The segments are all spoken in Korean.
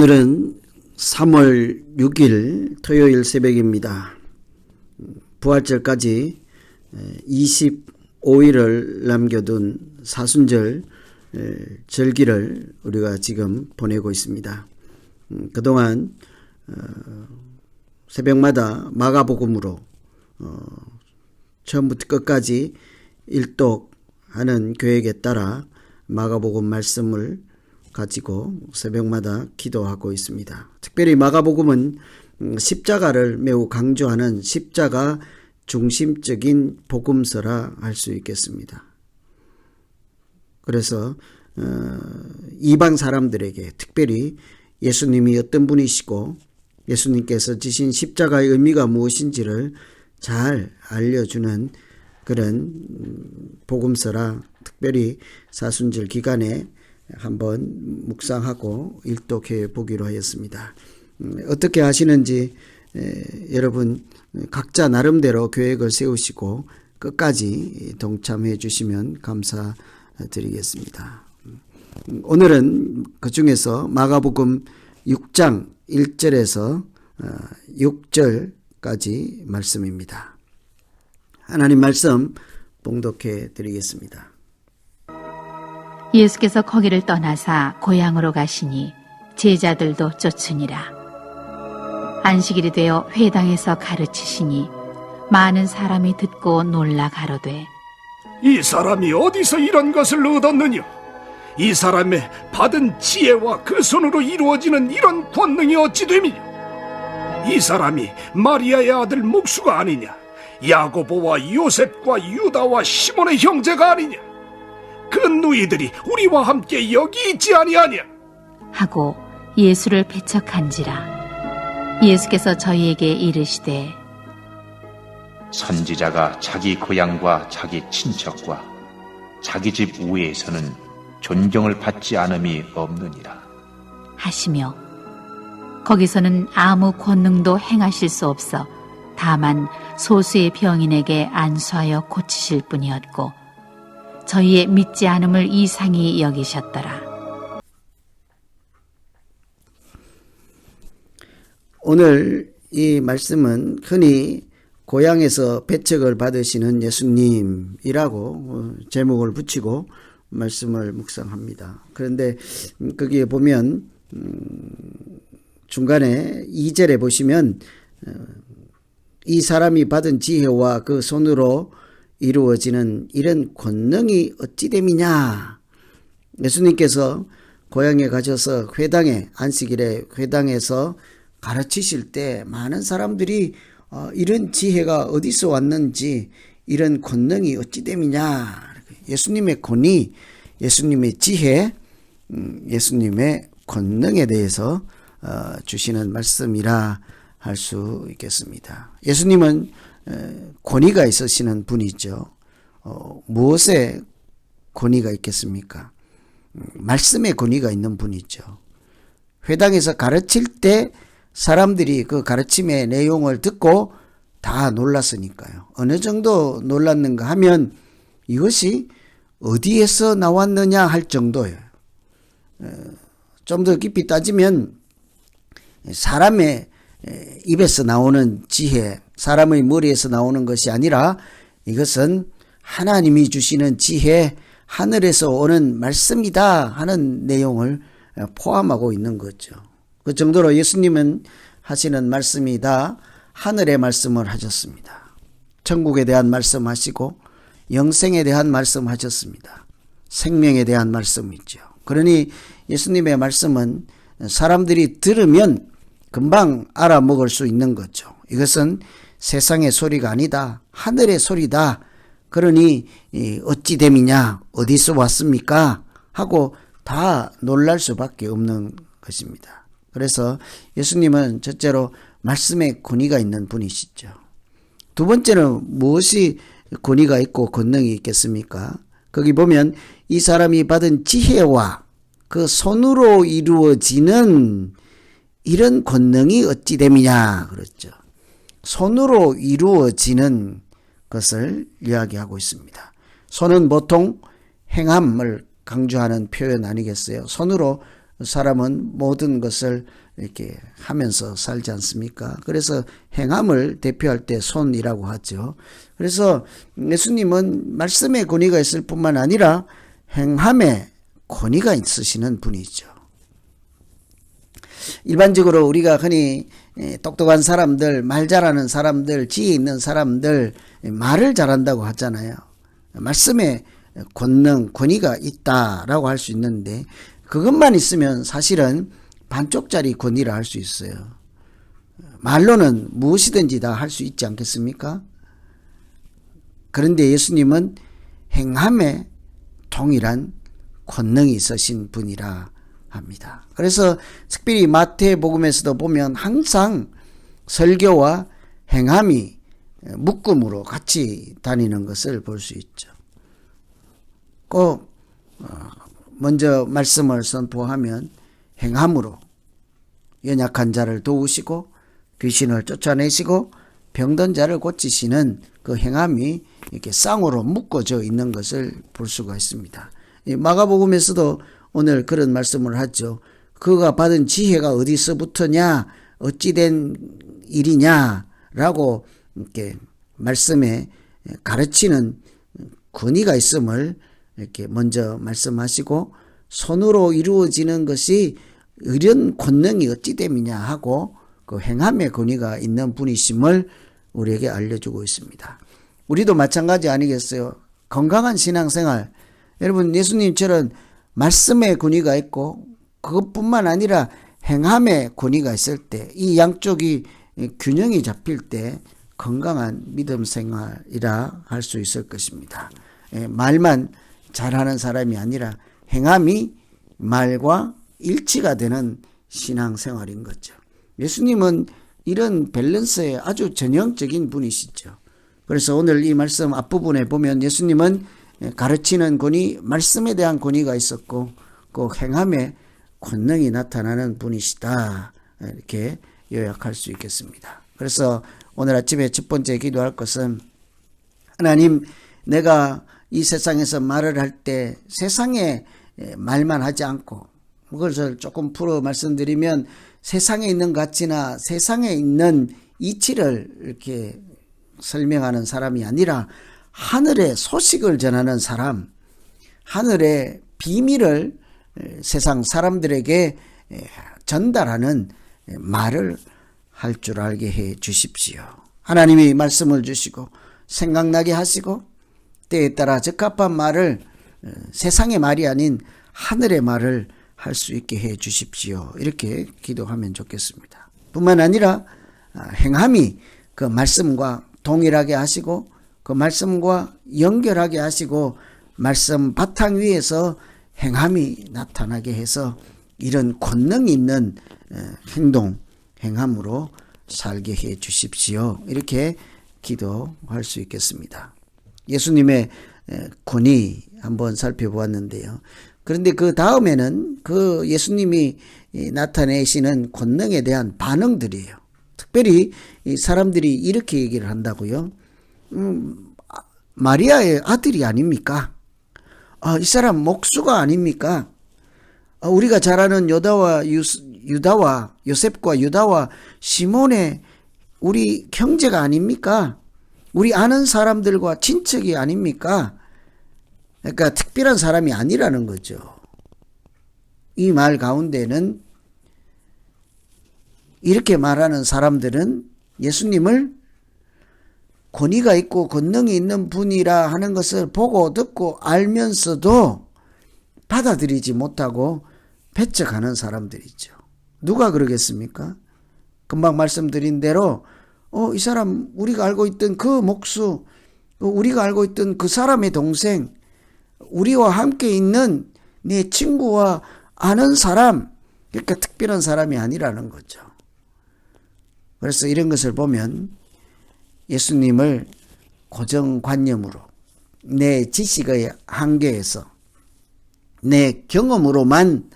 오늘은 3월 6일 토요일 새벽입니다. 부활절까지 25일을 남겨둔 사순절 절기를 우리가 지금 보내고 있습니다. 그동안 새벽마다 마가복음으로 처음부터 끝까지 일독하는 계획에 따라 마가복음 말씀을 가지고 새벽마다 기도하고 있습니다. 특별히 마가복음은 십자가를 매우 강조하는 십자가 중심적인 복음서라 할 수 있겠습니다. 그래서 이방 사람들에게 특별히 예수님이 어떤 분이시고 예수님께서 지신 십자가의 의미가 무엇인지를 잘 알려주는 그런 복음서라 특별히 사순절 기간에 한번 묵상하고 일독해 보기로 하였습니다. 어떻게 하시는지 여러분 각자 나름대로 계획을 세우시고 끝까지 동참해 주시면 감사드리겠습니다. 오늘은 그 중에서 마가복음 6장 1절에서 6절까지 말씀입니다. 하나님 말씀 봉독해 드리겠습니다. 예수께서 거기를 떠나사 고향으로 가시니 제자들도 쫓으니라. 안식일이 되어 회당에서 가르치시니 많은 사람이 듣고 놀라 가로되 이 사람이 어디서 이런 것을 얻었느냐? 이 사람의 받은 지혜와 그 손으로 이루어지는 이런 권능이 어찌 됨이냐? 이 사람이 마리아의 아들 목수가 아니냐? 야고보와 요셉과 유다와 시몬의 형제가 아니냐? 그 누이들이 우리와 함께 여기 있지 아니하냐? 하고 예수를 배척한지라. 예수께서 저희에게 이르시되 선지자가 자기 고향과 자기 친척과 자기 집 우에서는 존경을 받지 않음이 없느니라 하시며 거기서는 아무 권능도 행하실 수 없어 다만 소수의 병인에게 안수하여 고치실 뿐이었고 저희의 믿지 않음을 이상히 여기셨더라. 오늘 이 말씀은 흔히 고향에서 배척을 받으시는 예수님이라고 제목을 붙이고 말씀을 묵상합니다. 그런데 거기에 보면 중간에 2절에 보시면 이 사람이 받은 지혜와 그 손으로 이루어지는 이런 권능이 어찌 됨이냐. 예수님께서 고향에 가셔서 회당에 안식일에 회당에서 가르치실 때 많은 사람들이 이런 지혜가 어디서 왔는지 이런 권능이 어찌 됨이냐. 예수님의 권위, 예수님의 지혜, 예수님의 권능에 대해서 주시는 말씀이라 할 수 있겠습니다. 예수님은 권위가 있으시는 분이죠. 무엇에 권위가 있겠습니까? 말씀에 권위가 있는 분이죠. 회당에서 가르칠 때 사람들이 그 가르침의 내용을 듣고 다 놀랐으니까요. 어느 정도 놀랐는가 하면 이것이 어디에서 나왔느냐 할 정도예요. 좀 더 깊이 따지면 사람의 입에서 나오는 지혜, 사람의 머리에서 나오는 것이 아니라 이것은 하나님이 주시는 지혜, 하늘에서 오는 말씀이다 하는 내용을 포함하고 있는 거죠. 그 정도로 예수님은 하시는 말씀이 다 하늘의 말씀을 하셨습니다. 천국에 대한 말씀하시고 영생에 대한 말씀하셨습니다. 생명에 대한 말씀이죠. 그러니 예수님의 말씀은 사람들이 들으면 금방 알아먹을 수 있는 거죠. 이것은 세상의 소리가 아니다. 하늘의 소리다. 그러니 어찌 됨이냐? 어디서 왔습니까? 하고 다 놀랄 수밖에 없는 것입니다. 그래서 예수님은 첫째로 말씀에 권위가 있는 분이시죠. 두 번째는 무엇이 권위가 있고 권능이 있겠습니까? 거기 보면 이 사람이 받은 지혜와 그 손으로 이루어지는 이런 권능이 어찌 됨이냐 그랬죠. 손으로 이루어지는 것을 이야기하고 있습니다. 손은 보통 행함을 강조하는 표현 아니겠어요? 손으로 사람은 모든 것을 이렇게 하면서 살지 않습니까? 그래서 행함을 대표할 때 손이라고 하죠. 그래서 예수님은 말씀의 권위가 있을 뿐만 아니라 행함의 권위가 있으시는 분이죠. 일반적으로 우리가 흔히 똑똑한 사람들, 말 잘하는 사람들, 지혜 있는 사람들, 말을 잘한다고 하잖아요. 말씀에 권위가 있다라고 할 수 있는데 그것만 있으면 사실은 반쪽짜리 권위라 할 수 있어요. 말로는 무엇이든지 다 할 수 있지 않겠습니까? 그런데 예수님은 행함에 동일한 권능이 있으신 분이라 합니다. 그래서 특별히 마태복음에서도 보면 항상 설교와 행함이 묶음으로 같이 다니는 것을 볼 수 있죠. 꼭 먼저 말씀을 선포하면 행함으로 연약한 자를 도우시고 귀신을 쫓아내시고 병든 자를 고치시는 그 행함이 이렇게 쌍으로 묶어져 있는 것을 볼 수가 있습니다. 마가복음에서도 오늘 그런 말씀을 하죠. 그가 받은 지혜가 어디서부터냐, 어찌된 일이냐라고 이렇게 말씀에 가르치는 권위가 있음을 이렇게 먼저 말씀하시고 손으로 이루어지는 것이 이런 권능이 어찌됨이냐 하고 그 행함의 권위가 있는 분이심을 우리에게 알려주고 있습니다. 우리도 마찬가지 아니겠어요? 건강한 신앙생활, 여러분 예수님처럼 말씀의 권위가 있고 그것뿐만 아니라 행함의 권위가 있을 때 이 양쪽이 균형이 잡힐 때 건강한 믿음 생활이라 할 수 있을 것입니다. 말만 잘하는 사람이 아니라 행함이 말과 일치가 되는 신앙생활인 거죠. 예수님은 이런 밸런스에 아주 전형적인 분이시죠. 그래서 오늘 이 말씀 앞부분에 보면 예수님은 가르치는 권위, 말씀에 대한 권위가 있었고 그 행함에 권능이 나타나는 분이시다. 이렇게 요약할 수 있겠습니다. 그래서 오늘 아침에 첫 번째 기도할 것은 하나님, 내가 이 세상에서 말을 할 때 세상에 말만 하지 않고 그것을 조금 풀어 말씀드리면 세상에 있는 가치나 세상에 있는 이치를 이렇게 설명하는 사람이 아니라 하늘의 소식을 전하는 사람, 하늘의 비밀을 세상 사람들에게 전달하는 말을 할 줄 알게 해 주십시오. 하나님이 말씀을 주시고 생각나게 하시고 때에 따라 적합한 말을 세상의 말이 아닌 하늘의 말을 할 수 있게 해 주십시오. 이렇게 기도하면 좋겠습니다. 뿐만 아니라 행함이 그 말씀과 동일하게 하시고 그 말씀과 연결하게 하시고 말씀 바탕 위에서 행함이 나타나게 해서 이런 권능이 있는 행동, 행함으로 살게 해 주십시오. 이렇게 기도할 수 있겠습니다. 예수님의 권위 한번 살펴보았는데요. 그런데 그 다음에는 그 예수님이 나타내시는 권능에 대한 반응들이에요. 특별히 이 사람들이 이렇게 얘기를 한다고요. 마리아의 아들이 아닙니까? 이 사람 목수가 아닙니까? 우리가 잘 아는 유다와 요셉과 유다와 시몬의 우리 형제가 아닙니까? 우리 아는 사람들과 친척이 아닙니까? 그러니까 특별한 사람이 아니라는 거죠. 이 말 가운데는 이렇게 말하는 사람들은 예수님을 권위가 있고 권능이 있는 분이라 하는 것을 보고 듣고 알면서도 받아들이지 못하고 배척하는 사람들이죠. 누가 그러겠습니까? 금방 말씀드린 대로 이 사람 우리가 알고 있던 그 목수, 우리가 알고 있던 그 사람의 동생, 우리와 함께 있는 내 친구와 아는 사람, 그러니까 특별한 사람이 아니라는 거죠. 그래서 이런 것을 보면 예수님을 고정관념으로 내 지식의 한계에서 내 경험으로만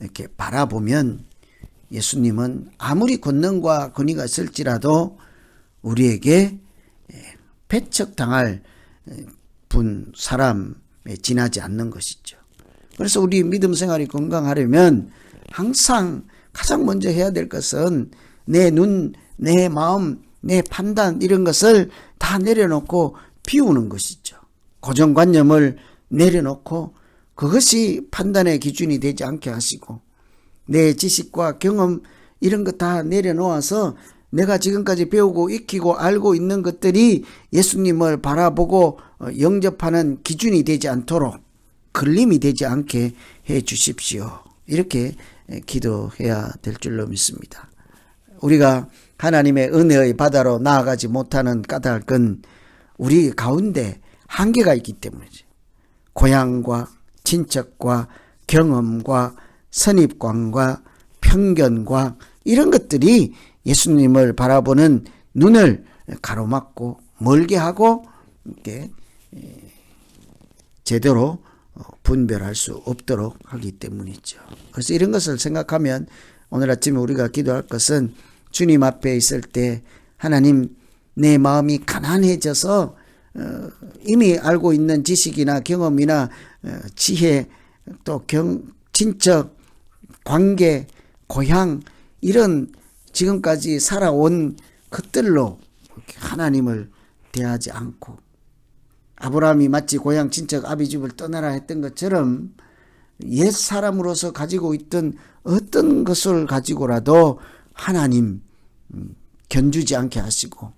이렇게 바라보면 예수님은 아무리 권능과 권위가 있을지라도 우리에게 배척당할 사람에 지나지 않는 것이죠. 그래서 우리 믿음 생활이 건강하려면 항상 가장 먼저 해야 될 것은 내 눈, 내 마음, 내 판단 이런 것을 다 내려놓고 비우는 것이죠. 고정관념을 내려놓고 그것이 판단의 기준이 되지 않게 하시고 내 지식과 경험 이런 거 다 내려놓아서 내가 지금까지 배우고 익히고 알고 있는 것들이 예수님을 바라보고 영접하는 기준이 되지 않도록 걸림이 되지 않게 해 주십시오. 이렇게 기도해야 될 줄로 믿습니다. 우리가 하나님의 은혜의 바다로 나아가지 못하는 까닭은 우리 가운데 한계가 있기 때문이죠. 고향과 친척과 경험과 선입관과 편견과 이런 것들이 예수님을 바라보는 눈을 가로막고 멀게 하고 이렇게 제대로 분별할 수 없도록 하기 때문이죠. 그래서 이런 것을 생각하면 오늘 아침에 우리가 기도할 것은 주님 앞에 있을 때 하나님 내 마음이 가난해져서 이미 알고 있는 지식이나 경험이나 지혜 또 친척 관계 고향 이런 지금까지 살아온 것들로 하나님을 대하지 않고 아브라함이 마치 고향 친척 아비 집을 떠나라 했던 것처럼 옛 사람으로서 가지고 있던 어떤 것을 가지고라도 하나님 견주지 않게 하시고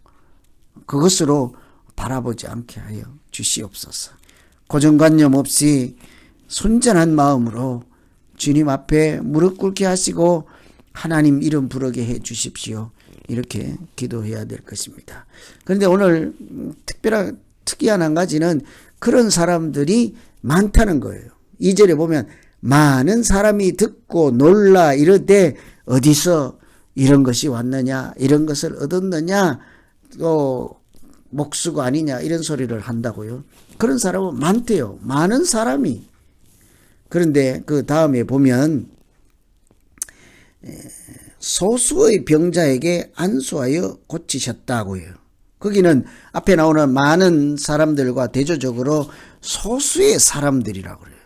그것으로 바라보지 않게 하여 주시옵소서. 고정관념 없이 순전한 마음으로 주님 앞에 무릎 꿇게 하시고 하나님 이름 부르게 해 주십시오. 이렇게 기도해야 될 것입니다. 그런데 오늘 특이한 한 가지는 그런 사람들이 많다는 거예요. 2절에 보면 많은 사람이 듣고 놀라 이르되 어디서 이런 것이 왔느냐 이런 것을 얻었느냐 또 목수고 아니냐 이런 소리를 한다고요. 그런 사람은 많대요. 많은 사람이. 그런데 그 다음에 보면 소수의 병자에게 안수하여 고치셨다고요. 거기는 앞에 나오는 많은 사람들과 대조적으로 소수의 사람들이라고 그래요.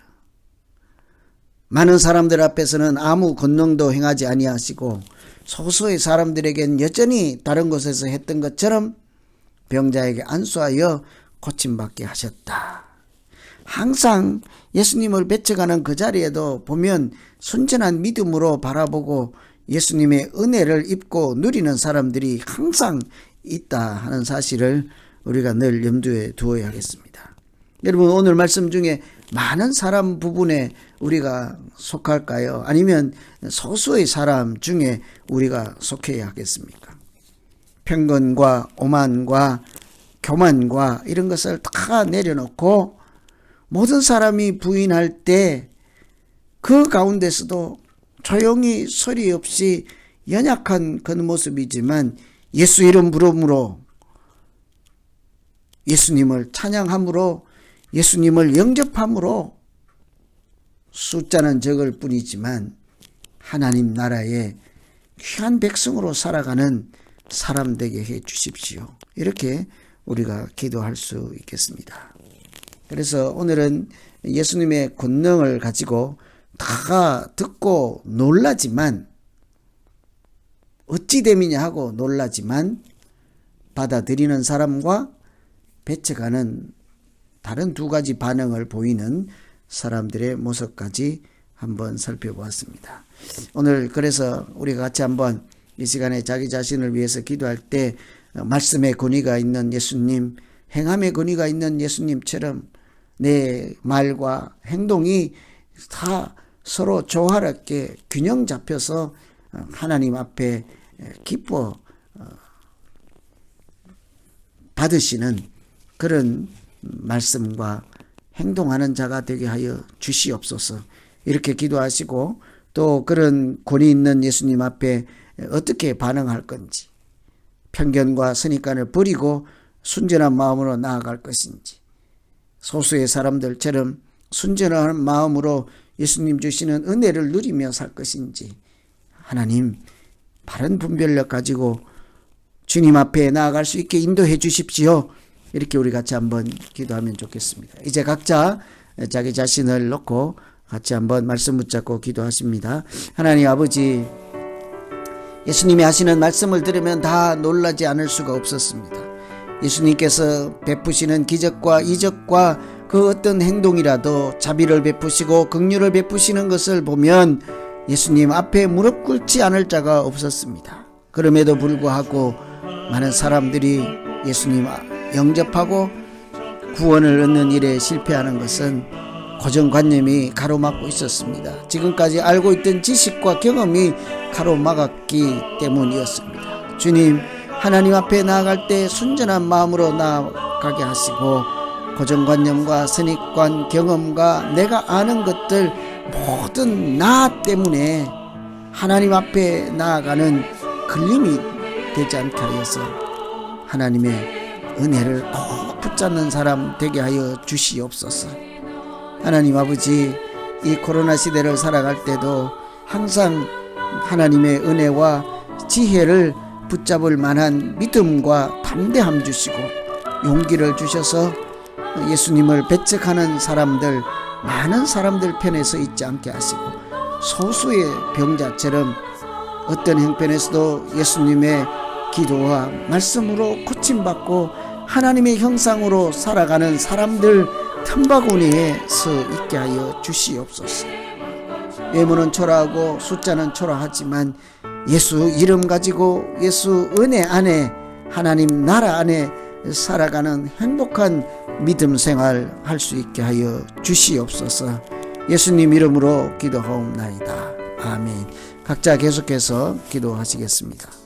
많은 사람들 앞에서는 아무 권능도 행하지 아니하시고 소수의 사람들에겐 여전히 다른 곳에서 했던 것처럼 병자에게 안수하여 고침받게 하셨다. 항상 예수님을 배척하는 그 자리에도 보면 순전한 믿음으로 바라보고 예수님의 은혜를 입고 누리는 사람들이 항상 있다 하는 사실을 우리가 늘 염두에 두어야 하겠습니다. 여러분 오늘 말씀 중에 많은 사람 부분에 우리가 속할까요? 아니면 소수의 사람 중에 우리가 속해야 하겠습니까? 편견과 오만과 교만과 이런 것을 다 내려놓고 모든 사람이 부인할 때 그 가운데서도 조용히 소리 없이 연약한 그 모습이지만 예수 이름 부름으로 예수님을 찬양함으로 예수님을 영접함으로 숫자는 적을 뿐이지만 하나님 나라의 귀한 백성으로 살아가는 사람 되게 해 주십시오. 이렇게 우리가 기도할 수 있겠습니다. 그래서 오늘은 예수님의 권능을 가지고 다 듣고 놀라지만 어찌 됨이냐 하고 놀라지만 받아들이는 사람과 배척하는 다른 두 가지 반응을 보이는 사람들의 모습까지 한번 살펴보았습니다. 오늘 그래서 우리가 같이 한번 이 시간에 자기 자신을 위해서 기도할 때 말씀의 권위가 있는 예수님, 행함의 권위가 있는 예수님처럼 내 말과 행동이 다 서로 조화롭게 균형 잡혀서 하나님 앞에 기뻐 받으시는 그런 말씀과 행동하는 자가 되게 하여 주시옵소서. 이렇게 기도하시고 또 그런 권위 있는 예수님 앞에 어떻게 반응할 건지, 편견과 선입관을 버리고 순전한 마음으로 나아갈 것인지, 소수의 사람들처럼 순전한 마음으로 예수님 주시는 은혜를 누리며 살 것인지, 하나님 바른 분별력 가지고 주님 앞에 나아갈 수 있게 인도해 주십시오. 이렇게 우리 같이 한번 기도하면 좋겠습니다. 이제 각자 자기 자신을 놓고 같이 한번 말씀 붙잡고 기도하십니다. 하나님 아버지, 예수님이 하시는 말씀을 들으면 다 놀라지 않을 수가 없었습니다. 예수님께서 베푸시는 기적과 이적과 그 어떤 행동이라도 자비를 베푸시고 긍휼을 베푸시는 것을 보면 예수님 앞에 무릎 꿇지 않을 자가 없었습니다. 그럼에도 불구하고 많은 사람들이 예수님 영접하고 구원을 얻는 일에 실패하는 것은 고정관념이 가로막고 있었습니다. 지금까지 알고 있던 지식과 경험이 가로막았기 때문이었습니다. 주님, 하나님 앞에 나아갈 때 순전한 마음으로 나아가게 하시고 고정관념과 선입관, 경험과 내가 아는 것들 모든 나 때문에 하나님 앞에 나아가는 걸림이 되지 않게 하여서 하나님의 은혜를 꼭 붙잡는 사람 되게 하여 주시옵소서. 하나님 아버지, 이 코로나 시대를 살아갈 때도 항상 하나님의 은혜와 지혜를 붙잡을 만한 믿음과 담대함 주시고 용기를 주셔서 예수님을 배척하는 사람들, 많은 사람들 편에 서 있지 않게 하시고 소수의 병자처럼 어떤 형편에서도 예수님의 기도와 말씀으로 고침받고 하나님의 형상으로 살아가는 사람들 틈바구니에 서 있게 하여 주시옵소서. 외모는 초라하고 숫자는 초라하지만 예수 이름 가지고 예수 은혜 안에 하나님 나라 안에 살아가는 행복한 믿음 생활 할 수 있게 하여 주시옵소서. 예수님 이름으로 기도하옵나이다. 아멘. 각자 계속해서 기도하시겠습니다.